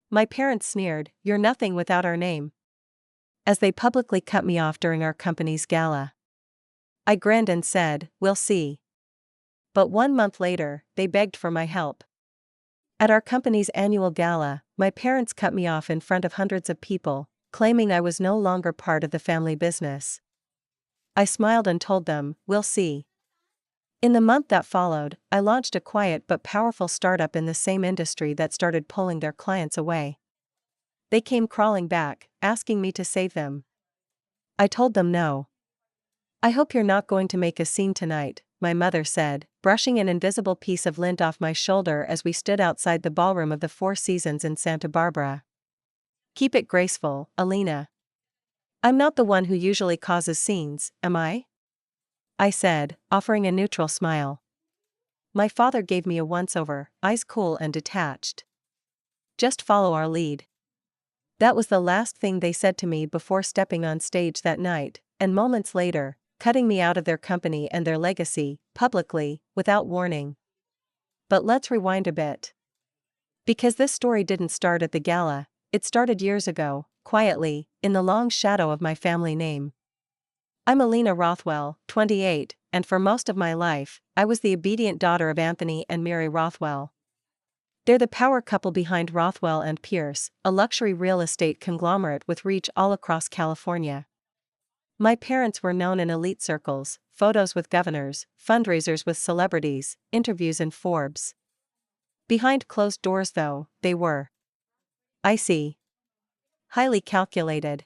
My parents sneered, "You're nothing without our name," as they publicly cut me off during our company's gala. I grinned and said, "We'll see." But 1 month later, they begged for my help. At our company's annual gala, my parents cut me off in front of hundreds of people, claiming I was no longer part of the family business. I smiled and told them, "We'll see." In the month that followed, I launched a quiet but powerful startup in the same industry that started pulling their clients away. They came crawling back, asking me to save them. I told them no. "I hope you're not going to make a scene tonight," my mother said, brushing an invisible piece of lint off my shoulder as we stood outside the ballroom of the Four Seasons in Santa Barbara. "Keep it graceful, Alina. I'm not the one who usually causes scenes, am I?" I said, offering a neutral smile. My father gave me a once-over, eyes cool and detached. "Just follow our lead." That was the last thing they said to me before stepping on stage that night, and moments later, cutting me out of their company and their legacy, publicly, without warning. But let's rewind a bit. Because this story didn't start at the gala, it started years ago, quietly, in the long shadow of my family name. I'm Alina Rothwell, 28, and for most of my life, I was the obedient daughter of Anthony and Mary Rothwell. They're the power couple behind Rothwell and Pierce, a luxury real estate conglomerate with reach all across California. My parents were known in elite circles, photos with governors, fundraisers with celebrities, interviews in Forbes. Behind closed doors though, they were icy. Highly calculated.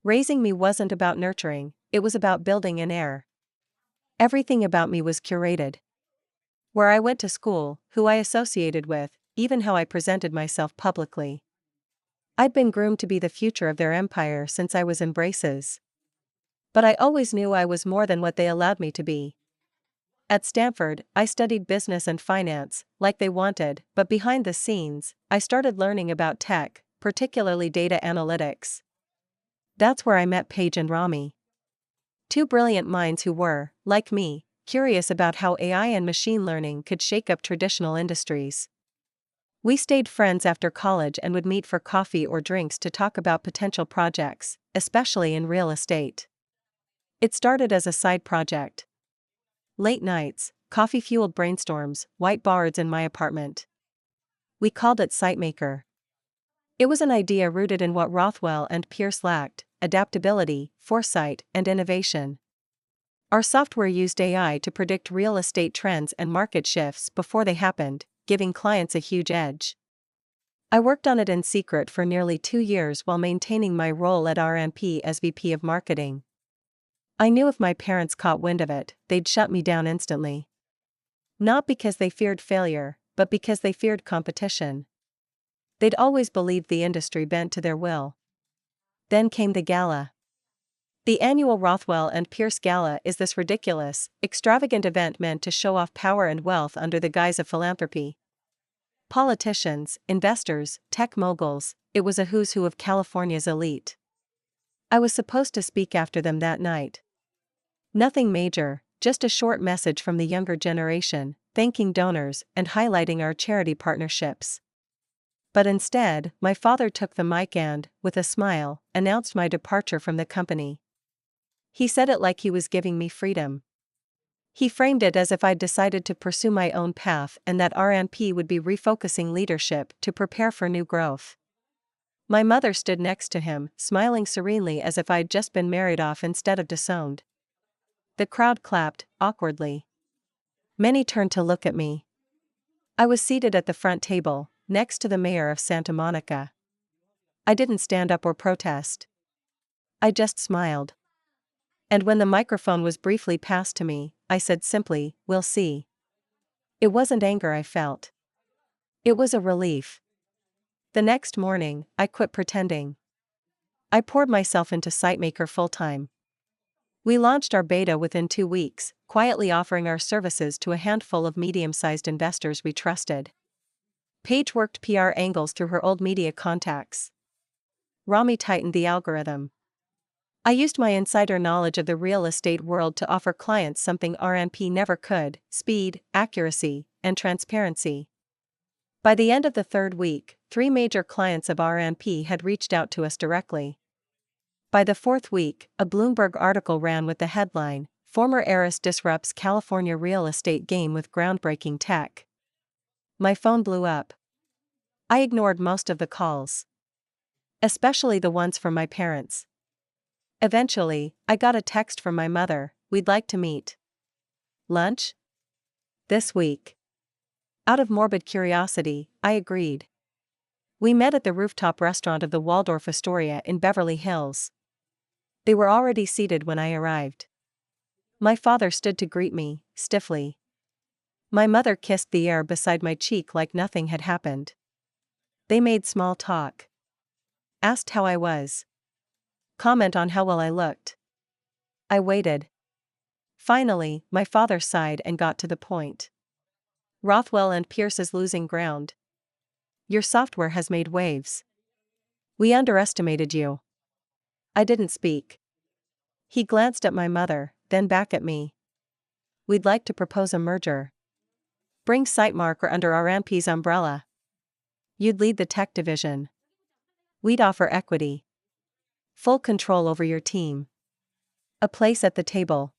Raising me wasn't about nurturing, it was about building in air. Everything about me was curated. Where I went to school, who I associated with, even how I presented myself publicly. I'd been groomed to be the future of their empire since I was in braces. But I always knew I was more than what they allowed me to be. At Stanford, I studied business and finance, like they wanted, but behind the scenes, I started learning about tech, particularly data analytics. That's where I met Paige and Rami. Two brilliant minds who were, like me, curious about how AI and machine learning could shake up traditional industries. We stayed friends after college and would meet for coffee or drinks to talk about potential projects, especially in real estate. It started as a side project. Late nights, coffee-fueled brainstorms, whiteboards in my apartment. We called it SiteMaker. It was an idea rooted in what Rothwell and Pierce lacked: adaptability, foresight, and innovation. Our software used AI to predict real estate trends and market shifts before they happened, giving clients a huge edge. I worked on it in secret for nearly 2 years while maintaining my role at RNP as VP of Marketing. I knew if my parents caught wind of it, they'd shut me down instantly. Not because they feared failure, but because they feared competition. They'd always believed the industry bent to their will. Then came the gala. The annual Rothwell and Pierce Gala is this ridiculous, extravagant event meant to show off power and wealth under the guise of philanthropy. Politicians, investors, tech moguls, it was a who's who of California's elite. I was supposed to speak after them that night. Nothing major, just a short message from the younger generation, thanking donors and highlighting our charity partnerships. But instead, my father took the mic and, with a smile, announced my departure from the company. He said it like he was giving me freedom. He framed it as if I'd decided to pursue my own path and that RNP would be refocusing leadership to prepare for new growth. My mother stood next to him, smiling serenely as if I'd just been married off instead of disowned. The crowd clapped, awkwardly. Many turned to look at me. I was seated at the front table, next to the mayor of Santa Monica. I didn't stand up or protest. I just smiled. And when the microphone was briefly passed to me, I said simply, "We'll see." It wasn't anger I felt. It was a relief. The next morning, I quit pretending. I poured myself into SiteMaker full-time. We launched our beta within 2 weeks, quietly offering our services to a handful of medium-sized investors we trusted. Paige worked PR angles through her old media contacts. Rami tightened the algorithm. I used my insider knowledge of the real estate world to offer clients something RNP never could: speed, accuracy, and transparency. By the end of the 3rd week, 3 major clients of RNP had reached out to us directly. By the fourth week, a Bloomberg article ran with the headline, "Former Heiress Disrupts California Real Estate Game with Groundbreaking Tech." My phone blew up. I ignored most of the calls, especially the ones from my parents. Eventually, I got a text from my mother, "We'd like to meet. Lunch? This week." Out of morbid curiosity, I agreed. We met at the rooftop restaurant of the Waldorf Astoria in Beverly Hills. They were already seated when I arrived. My father stood to greet me, stiffly. My mother kissed the air beside my cheek like nothing had happened. They made small talk. Asked how I was. Comment on how well I looked. I waited. Finally, my father sighed and got to the point. "Rothwell and Pierce is losing ground. Your software has made waves. We underestimated you." I didn't speak. He glanced at my mother, then back at me. "We'd like to propose a merger. Bring SiteMarker under RMP's umbrella. You'd lead the tech division. We'd offer equity. Full control over your team. A place at the table."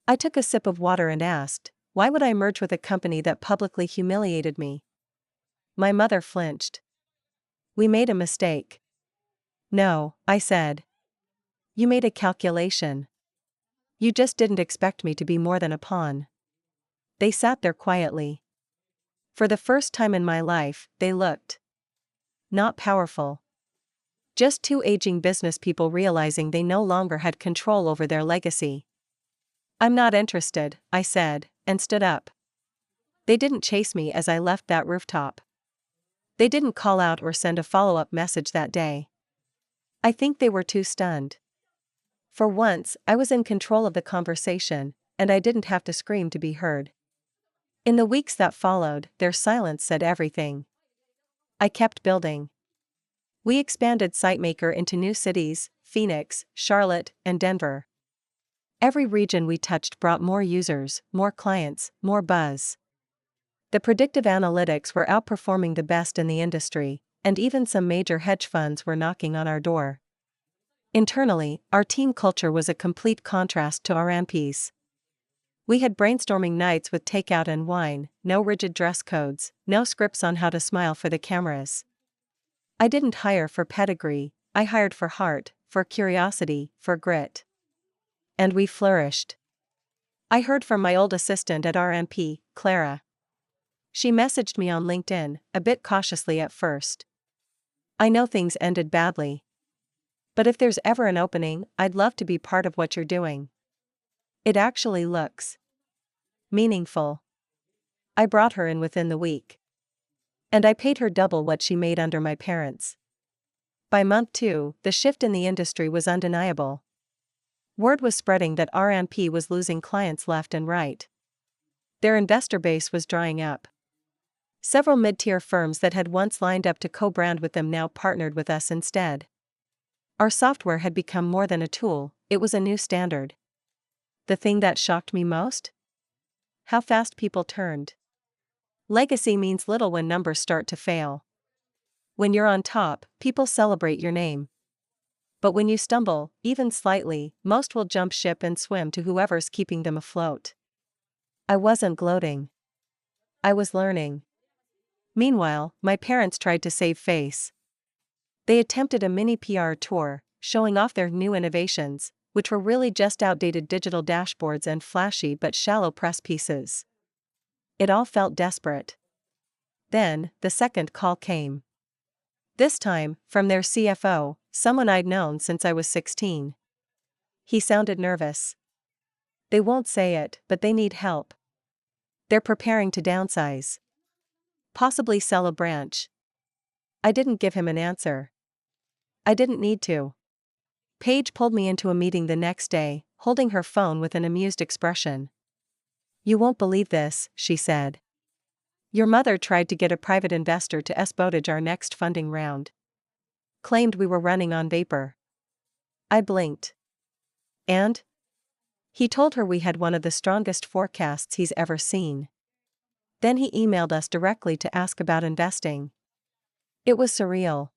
I took a sip of water and asked, why would I merge with a company that publicly humiliated me? My mother flinched. "We made a mistake." "No," I said. "You made a calculation. You just didn't expect me to be more than a pawn." They sat there quietly. For the first time in my life, they looked not powerful. Just two aging business people realizing they no longer had control over their legacy. "I'm not interested," I said, and stood up. They didn't chase me as I left that rooftop. They didn't call out or send a follow-up message that day. I think they were too stunned. For once, I was in control of the conversation, and I didn't have to scream to be heard. In the weeks that followed, their silence said everything. I kept building. We expanded SiteMaker into new cities, Phoenix, Charlotte, and Denver. Every region we touched brought more users, more clients, more buzz. The predictive analytics were outperforming the best in the industry, and even some major hedge funds were knocking on our door. Internally, our team culture was a complete contrast to RMP's. We had brainstorming nights with takeout and wine, no rigid dress codes, no scripts on how to smile for the cameras. I didn't hire for pedigree, I hired for heart, for curiosity, for grit. And we flourished. I heard from my old assistant at RMP, Clara. She messaged me on LinkedIn, a bit cautiously at first. "I know things ended badly. But if there's ever an opening, I'd love to be part of what you're doing. It actually looks meaningful." I brought her in within the week. And I paid her double what she made under my parents. By month 2, the shift in the industry was undeniable. Word was spreading that RMP was losing clients left and right. Their investor base was drying up. Several mid-tier firms that had once lined up to co-brand with them now partnered with us instead. Our software had become more than a tool, it was a new standard. The thing that shocked me most? How fast people turned. Legacy means little when numbers start to fail. When you're on top, people celebrate your name. But when you stumble, even slightly, most will jump ship and swim to whoever's keeping them afloat. I wasn't gloating. I was learning. Meanwhile, my parents tried to save face. They attempted a mini PR tour, showing off their new innovations, which were really just outdated digital dashboards and flashy but shallow press pieces. It all felt desperate. Then, the second call came. This time, from their CFO, someone I'd known since I was 16. He sounded nervous. "They won't say it, but they need help. They're preparing to downsize. Possibly sell a branch." I didn't give him an answer. I didn't need to. Paige pulled me into a meeting the next day, holding her phone with an amused expression. "You won't believe this," she said. "Your mother tried to get a private investor to sabotage our next funding round. Claimed we were running on vapor." I blinked. "And?" "He told her we had one of the strongest forecasts he's ever seen. Then he emailed us directly to ask about investing." It was surreal.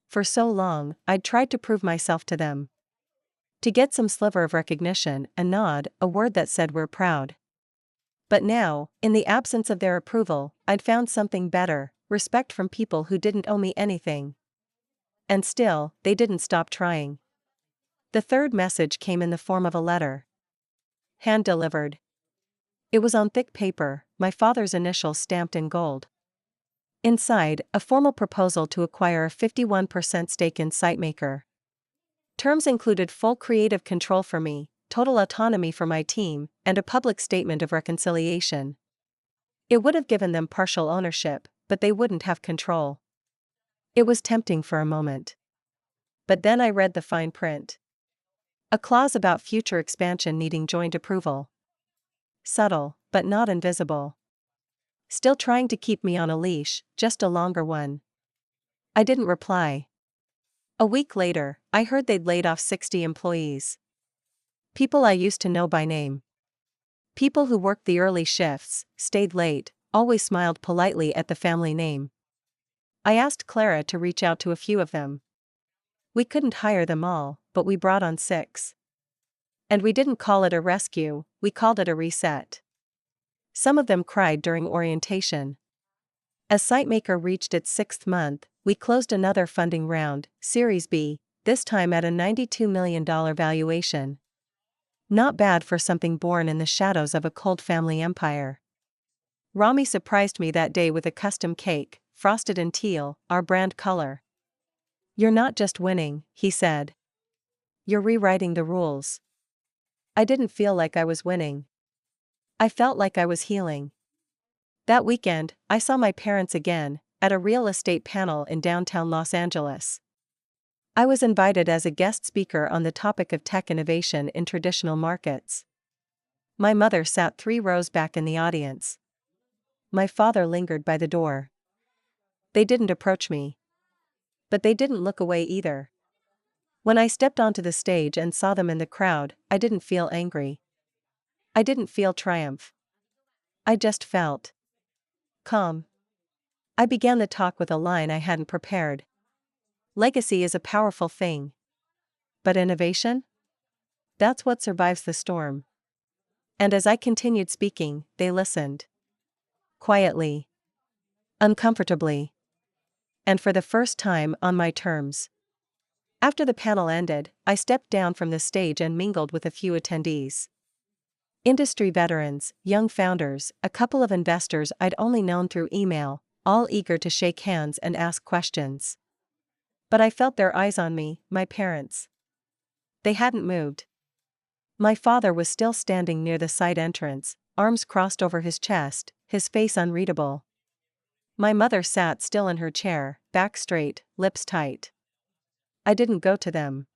For so long, I'd tried to prove myself to them. To get some sliver of recognition, a nod, a word that said we're proud. But now, in the absence of their approval, I'd found something better: respect from people who didn't owe me anything. And still, they didn't stop trying. The third message came in the form of a letter. Hand-delivered. It was on thick paper, my father's initials stamped in gold. Inside, a formal proposal to acquire a 51% stake in SiteMaker. Terms included full creative control for me, total autonomy for my team, and a public statement of reconciliation. It would have given them partial ownership, but they wouldn't have control. It was tempting for a moment. But then I read the fine print. A clause about future expansion needing joint approval. Subtle, but not invisible. Still trying to keep me on a leash, just a longer one. I didn't reply. A week later, I heard they'd laid off 60 employees. People I used to know by name. People who worked the early shifts, stayed late, always smiled politely at the family name. I asked Clara to reach out to a few of them. We couldn't hire them all, but we brought on 6. And we didn't call it a rescue, we called it a reset. Some of them cried during orientation. As SiteMaker reached its 6th month, we closed another funding round, Series B, this time at a $92 million valuation. Not bad for something born in the shadows of a cold family empire. Rami surprised me that day with a custom cake, frosted in teal, our brand color. "You're not just winning," he said. "You're rewriting the rules." I didn't feel like I was winning. I felt like I was healing. That weekend, I saw my parents again, at a real estate panel in downtown Los Angeles. I was invited as a guest speaker on the topic of tech innovation in traditional markets. My mother sat 3 rows back in the audience. My father lingered by the door. They didn't approach me. But they didn't look away either. When I stepped onto the stage and saw them in the crowd, I didn't feel angry. I didn't feel triumph. I just felt calm. I began the talk with a line I hadn't prepared. Legacy is a powerful thing. But innovation? That's what survives the storm. And as I continued speaking, they listened. Quietly. Uncomfortably. And for the first time, on my terms. After the panel ended, I stepped down from the stage and mingled with a few attendees. Industry veterans, young founders, a couple of investors I'd only known through email, all eager to shake hands and ask questions. But I felt their eyes on me, my parents. They hadn't moved. My father was still standing near the side entrance, arms crossed over his chest, his face unreadable. My mother sat still in her chair, back straight, lips tight. I didn't go to them.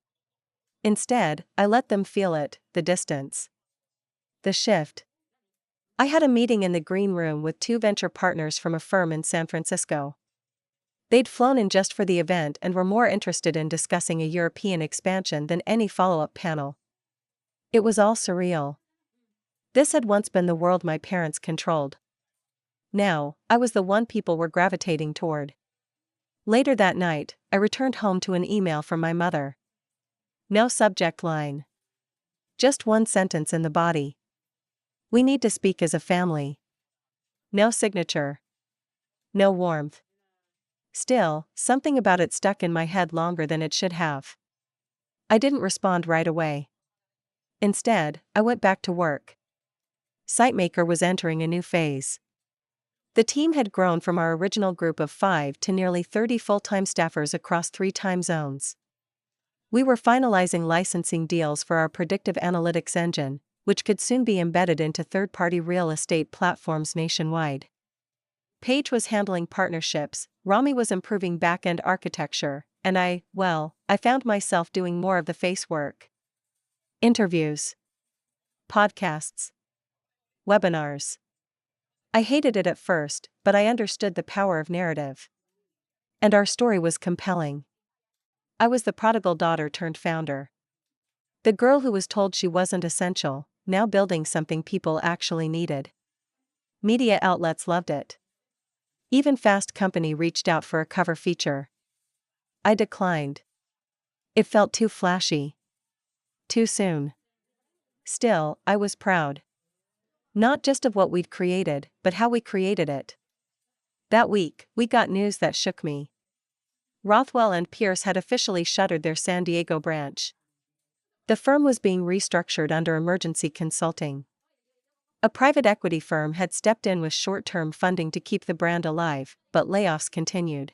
Instead, I let them feel it, the distance. The shift. I had a meeting in the green room with 2 venture partners from a firm in San Francisco. They'd flown in just for the event and were more interested in discussing a European expansion than any follow-up panel. It was all surreal. This had once been the world my parents controlled. Now, I was the one people were gravitating toward. Later that night, I returned home to an email from my mother. No subject line. Just one sentence in the body. "We need to speak as a family." No signature. No warmth. Still, something about it stuck in my head longer than it should have. I didn't respond right away. Instead, I went back to work. SiteMaker was entering a new phase. The team had grown from our original group of 5 to nearly 30 full-time staffers across 3 time zones. We were finalizing licensing deals for our predictive analytics engine, which could soon be embedded into third-party real estate platforms nationwide. Paige was handling partnerships, Rami was improving back-end architecture, and I found myself doing more of the face work. Interviews. Podcasts. Webinars. I hated it at first, but I understood the power of narrative. And our story was compelling. I was the prodigal daughter turned founder. The girl who was told she wasn't essential, now building something people actually needed. Media outlets loved it. Even Fast Company reached out for a cover feature. I declined. It felt too flashy. Too soon. Still, I was proud. Not just of what we'd created, but how we created it. That week, we got news that shook me. Rothwell and Pierce had officially shuttered their San Diego branch. The firm was being restructured under emergency consulting. A private equity firm had stepped in with short-term funding to keep the brand alive, but layoffs continued.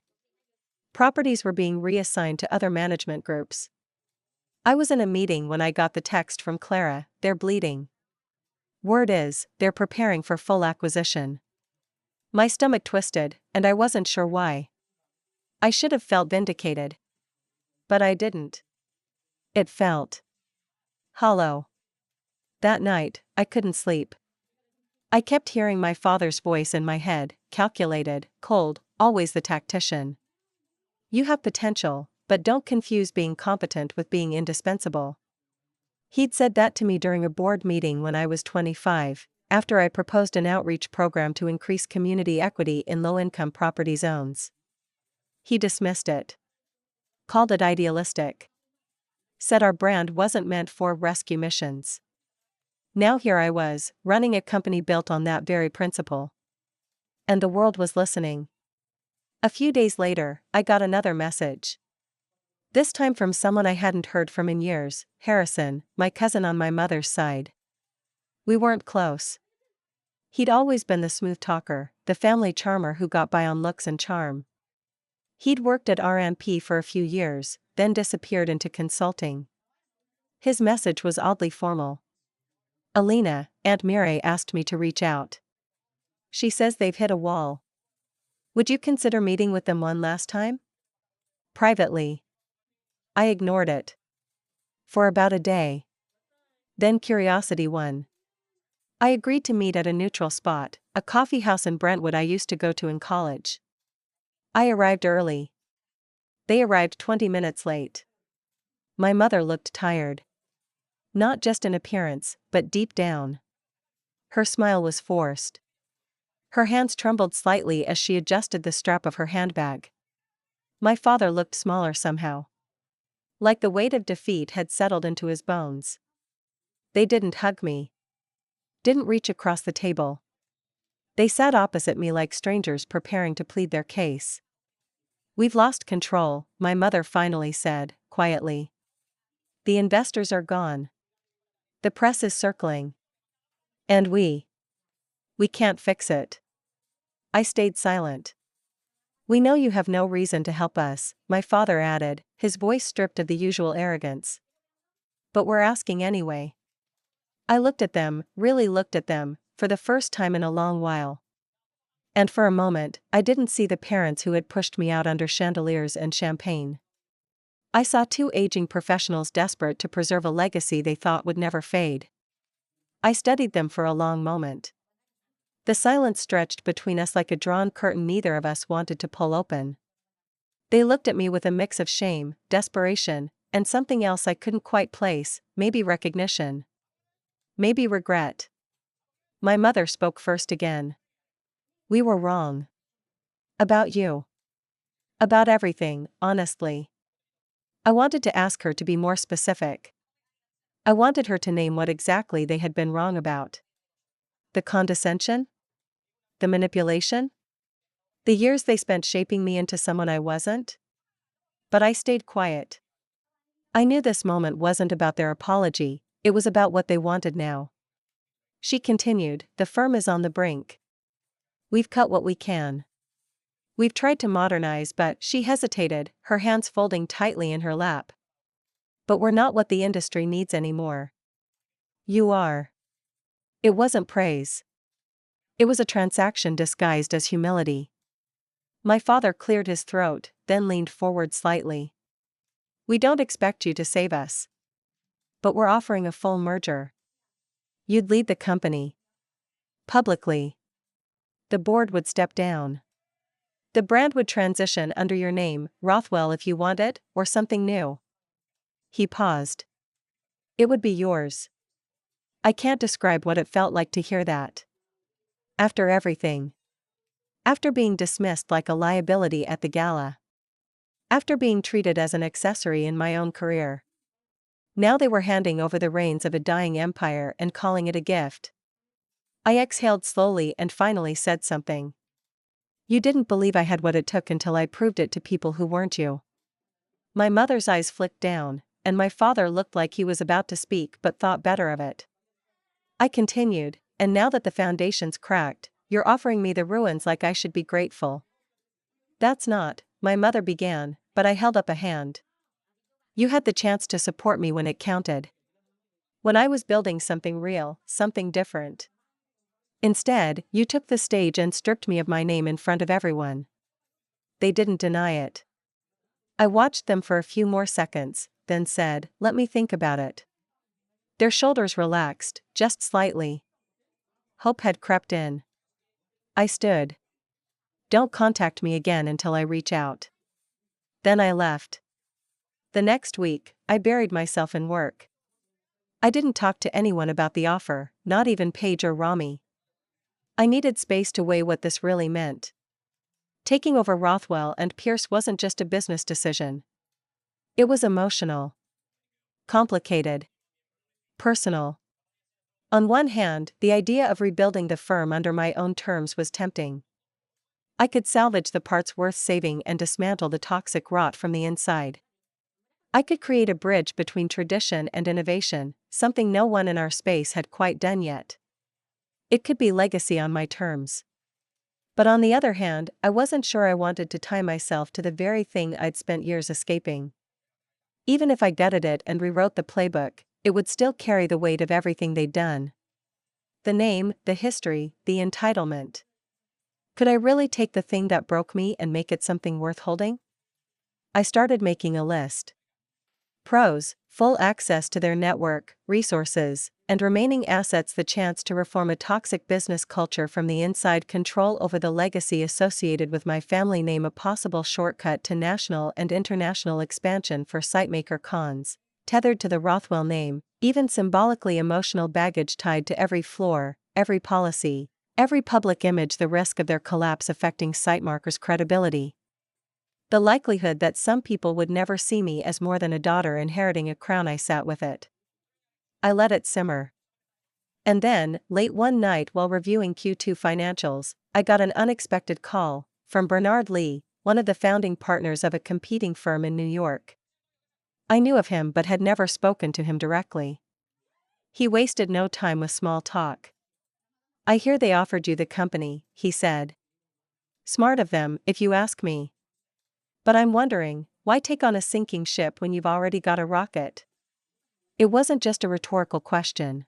Properties were being reassigned to other management groups. I was in a meeting when I got the text from Clara, "They're bleeding." Word is, they're preparing for full acquisition. My stomach twisted, and I wasn't sure why. I should have felt vindicated. But I didn't. It felt hollow. That night, I couldn't sleep. I kept hearing my father's voice in my head, calculated, cold, always the tactician. You have potential, but don't confuse being competent with being indispensable. He'd said that to me during a board meeting when I was 25, after I proposed an outreach program to increase community equity in low-income property zones. He dismissed it. Called it idealistic. Said our brand wasn't meant for rescue missions. Now here I was, running a company built on that very principle. And the world was listening. A few days later, I got another message. This time from someone I hadn't heard from in years, Harrison, my cousin on my mother's side. We weren't close. He'd always been the smooth talker, the family charmer who got by on looks and charm. He'd worked at RMP for a few years, then disappeared into consulting. His message was oddly formal. Alina, Aunt Mireille asked me to reach out. She says they've hit a wall. Would you consider meeting with them one last time? Privately. I ignored it. For about a day. Then curiosity won. I agreed to meet at a neutral spot, a coffee house in Brentwood I used to go to in college. I arrived early. They arrived 20 minutes late. My mother looked tired. Not just in appearance, but deep down. Her smile was forced. Her hands trembled slightly as she adjusted the strap of her handbag. My father looked smaller somehow. Like the weight of defeat had settled into his bones. They didn't hug me. Didn't reach across the table. They sat opposite me like strangers preparing to plead their case. We've lost control, my mother finally said, quietly. The investors are gone. The press is circling. And we can't fix it. I stayed silent. We know you have no reason to help us, my father added, his voice stripped of the usual arrogance. But we're asking anyway. I looked at them, really looked at them, for the first time in a long while. And for a moment, I didn't see the parents who had pushed me out under chandeliers and champagne. I saw two aging professionals desperate to preserve a legacy they thought would never fade. I studied them for a long moment. The silence stretched between us like a drawn curtain neither of us wanted to pull open. They looked at me with a mix of shame, desperation, and something else I couldn't quite place, maybe recognition. Maybe regret. My mother spoke first again. We were wrong. About you. About everything, honestly. I wanted to ask her to be more specific. I wanted her to name what exactly they had been wrong about. The condescension? The manipulation? The years they spent shaping me into someone I wasn't? But I stayed quiet. I knew this moment wasn't about their apology, it was about what they wanted now. She continued, the firm is on the brink. We've cut what we can. We've tried to modernize, but she hesitated, her hands folding tightly in her lap. But we're not what the industry needs anymore. You are. It wasn't praise. It was a transaction disguised as humility. My father cleared his throat, then leaned forward slightly. We don't expect you to save us. But we're offering a full merger. You'd lead the company. Publicly. The board would step down. The brand would transition under your name, Rothwell if you want it, or something new. He paused. It would be yours. I can't describe what it felt like to hear that. After everything. After being dismissed like a liability at the gala. After being treated as an accessory in my own career. Now they were handing over the reins of a dying empire and calling it a gift. I exhaled slowly and finally said something. You didn't believe I had what it took until I proved it to people who weren't you. My mother's eyes flicked down, and my father looked like he was about to speak but thought better of it. I continued, and now that the foundation's cracked, you're offering me the ruins like I should be grateful. That's not, my mother began, but I held up a hand. You had the chance to support me when it counted. When I was building something real, something different. Instead, you took the stage and stripped me of my name in front of everyone. They didn't deny it. I watched them for a few more seconds, then said, let me think about it. Their shoulders relaxed, just slightly. Hope had crept in. I stood. Don't contact me again until I reach out. Then I left. The next week, I buried myself in work. I didn't talk to anyone about the offer, not even Paige or Rami. I needed space to weigh what this really meant. Taking over Rothwell and Pierce wasn't just a business decision. It was emotional. Complicated. Personal. On one hand, the idea of rebuilding the firm under my own terms was tempting. I could salvage the parts worth saving and dismantle the toxic rot from the inside. I could create a bridge between tradition and innovation, something no one in our space had quite done yet. It could be legacy on my terms. But on the other hand, I wasn't sure I wanted to tie myself to the very thing I'd spent years escaping. Even if I gutted it and rewrote the playbook, it would still carry the weight of everything they'd done. The name, the history, the entitlement. Could I really take the thing that broke me and make it something worth holding? I started making a list. Pros: full access to their network, resources, and remaining assets, the chance to reform a toxic business culture from the inside, control over the legacy associated with my family name, a possible shortcut to national and international expansion for sitemaker. Cons: tethered to the Rothwell name, even symbolically emotional baggage tied to every floor, every policy, every public image, the risk of their collapse affecting sitemarkers' credibility. The likelihood that some people would never see me as more than a daughter inheriting a crown. I sat with it. I let it simmer. And then, late one night while reviewing Q2 financials, I got an unexpected call from Bernard Lee, one of the founding partners of a competing firm in New York. I knew of him but had never spoken to him directly. He wasted no time with small talk. I hear they offered you the company, he said. Smart of them, if you ask me. But I'm wondering, why take on a sinking ship when you've already got a rocket? It wasn't just a rhetorical question.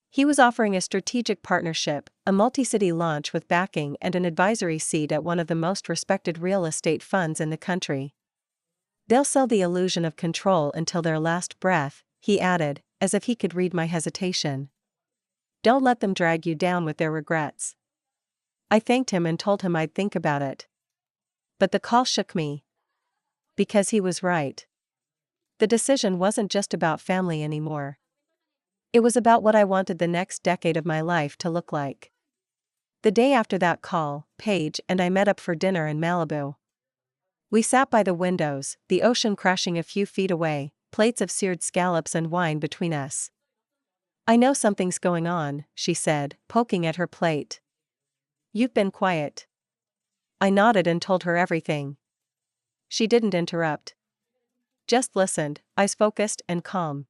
He was offering a strategic partnership, a multi-city launch with backing and an advisory seat at one of the most respected real estate funds in the country. They'll sell the illusion of control until their last breath, he added, as if he could read my hesitation. Don't let them drag you down with their regrets. I thanked him and told him I'd think about it. But the call shook me. Because he was right. The decision wasn't just about family anymore. It was about what I wanted the next decade of my life to look like. The day after that call, Paige and I met up for dinner in Malibu. We sat by the windows, the ocean crashing a few feet away, plates of seared scallops and wine between us. I know something's going on, she said, poking at her plate. You've been quiet. I nodded and told her everything. She didn't interrupt. Just listened, eyes focused and calm.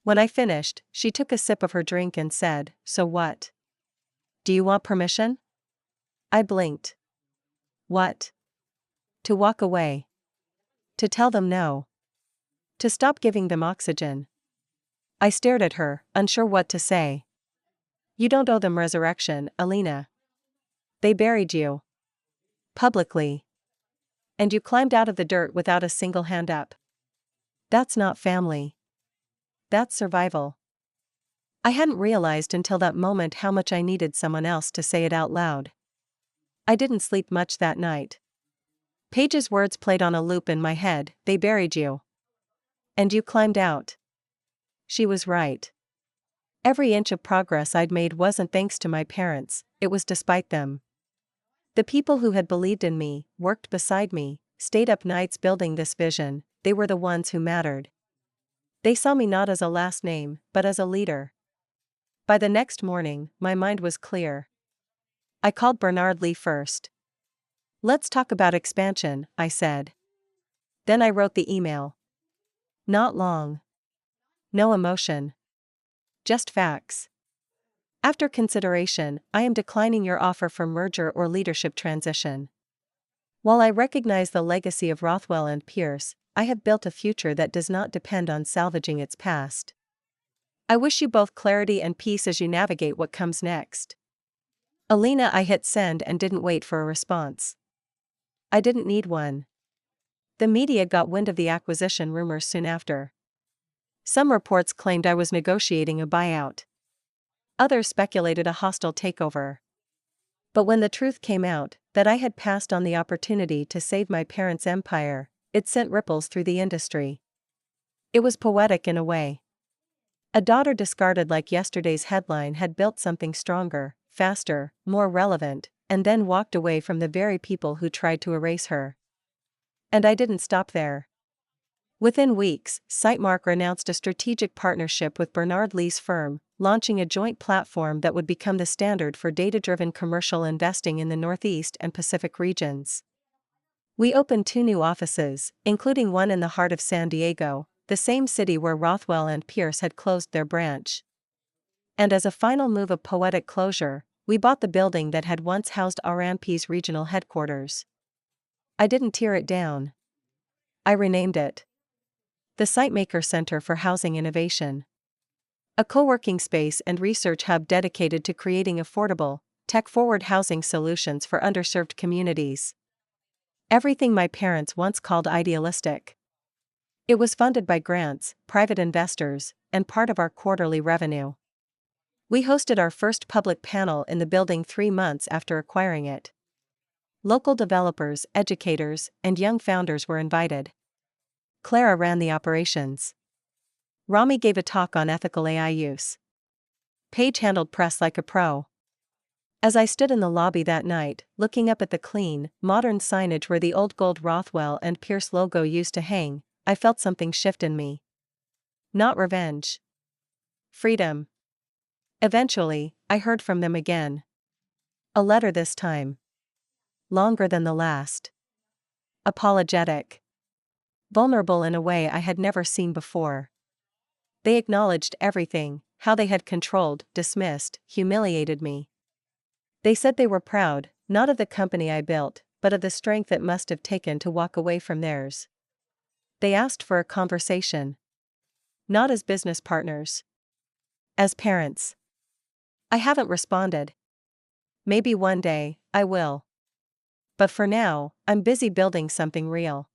When I finished, she took a sip of her drink and said, so what? Do you want permission? I blinked. What? To walk away. To tell them no. To stop giving them oxygen. I stared at her, unsure what to say. You don't owe them resurrection, Alina. They buried you. Publicly. And you climbed out of the dirt without a single hand up. That's not family. That's survival. I hadn't realized until that moment how much I needed someone else to say it out loud. I didn't sleep much that night. Paige's words played on a loop in my head, they buried you. And you climbed out. She was right. Every inch of progress I'd made wasn't thanks to my parents, it was despite them. The people who had believed in me, worked beside me, stayed up nights building this vision, they were the ones who mattered. They saw me not as a last name, but as a leader. By the next morning, my mind was clear. I called Bernard Lee first. "Let's talk about expansion," I said. Then I wrote the email. Not long. No emotion. Just facts. "After consideration, I am declining your offer for merger or leadership transition. While I recognize the legacy of Rothwell and Pierce, I have built a future that does not depend on salvaging its past. I wish you both clarity and peace as you navigate what comes next." Alina. I hit send and didn't wait for a response. I didn't need one. The media got wind of the acquisition rumors soon after. Some reports claimed I was negotiating a buyout. Others speculated a hostile takeover. But when the truth came out, that I had passed on the opportunity to save my parents' empire, it sent ripples through the industry. It was poetic in a way. A daughter discarded like yesterday's headline had built something stronger, faster, more relevant, and then walked away from the very people who tried to erase her. And I didn't stop there. Within weeks, Sightmarker announced a strategic partnership with Bernard Lee's firm, launching a joint platform that would become the standard for data-driven commercial investing in the Northeast and Pacific regions. We opened 2 new offices, including one in the heart of San Diego, the same city where Rothwell and Pierce had closed their branch. And as a final move of poetic closure, we bought the building that had once housed RMP's regional headquarters. I didn't tear it down. I renamed it the Sightmaker Center for Housing Innovation. A co-working space and research hub dedicated to creating affordable, tech-forward housing solutions for underserved communities. Everything my parents once called idealistic. It was funded by grants, private investors, and part of our quarterly revenue. We hosted our first public panel in the building 3 months after acquiring it. Local developers, educators, and young founders were invited. Clara ran the operations. Rami gave a talk on ethical AI use. Paige handled press like a pro. As I stood in the lobby that night, looking up at the clean, modern signage where the old gold Rothwell and Pierce logo used to hang, I felt something shift in me. Not revenge. Freedom. Eventually, I heard from them again. A letter this time. Longer than the last. Apologetic. Vulnerable in a way I had never seen before. They acknowledged everything, how they had controlled, dismissed, humiliated me. They said they were proud, not of the company I built, but of the strength it must have taken to walk away from theirs. They asked for a conversation. Not as business partners. As parents. I haven't responded. Maybe one day, I will. But for now, I'm busy building something real.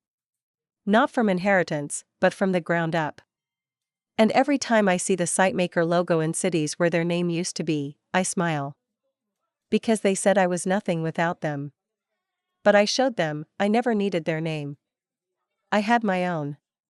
Not from inheritance, but from the ground up. And every time I see the Sightmaker logo in cities where their name used to be, I smile. Because they said I was nothing without them. But I showed them, I never needed their name. I had my own.